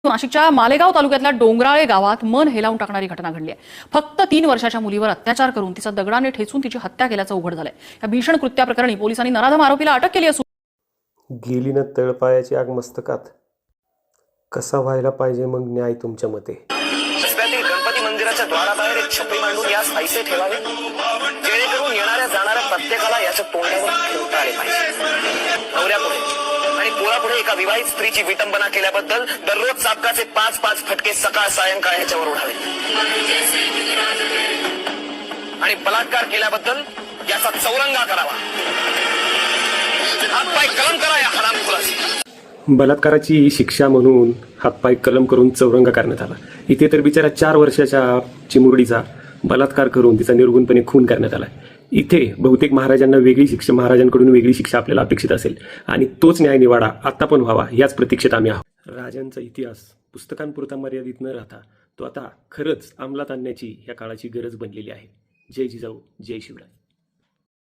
नाशिकच्या मालेगाव तालुक्यातल्या डोंगराळे गावात मन हेलावून टाकणारी घटना घडली आहे। फक्त 3 वर्षाच्या मुलीवर अत्याचार करून तिचा दगडाने ठेचून तिची हत्या केल्याचं उघड झालंय। या भीषण कृत्याप्रकरणी पोलिसांनी नराधम आरोपीला अटक केली असून गेली ना तळपायाची आग मस्तकात। कसा व्हायला पाहिजे मग न्याय तुमच्या मते? रस्त्यातील गणपती मंदिराच्या द्वाराबाहेर एक छपरी मांडून यास पैसे ठेवावे, जेणेकरून येणाऱ्या जाणाऱ्या प्रत्येकाला याच्या तोंडावर ठेवता आले पाहिजे। नवऱ्यापुढे आणि पोरापुढे एका विवाहित स्त्रीची विटंबना केल्याबद्दल दररोज चाबकाचे 5-5 फटके सकाळ सायंकाळ याच्यावर उडावे आणि बलात्कार केल्याबद्दल याचा चौरंगा करावा। हातपाय कलम करा या हरामखोराची। बलात्काराची शिक्षा म्हणून हातपाय कलम करून चौरंगा करण्यात आला। इथे तर बिचारा 4 वर्षाच्या चिमुरडीचा बलात्कार करून तिचा निर्गुणपणे खून करण्यात आला। इथे बहुतेक महाराजांकडून वेगळी शिक्षा आपल्याला अपेक्षित असेल आणि तोच न्याय निवाडा आता पण व्हावा याच प्रतीक्षेत आम्ही आहोत। राजांचा इतिहास पुस्तकांपुरता मर्यादित न राहता तो आता खरंच अंमलात आणण्याची या काळाची गरज बनलेली आहे। जय जिजाऊ, जय शिवराय।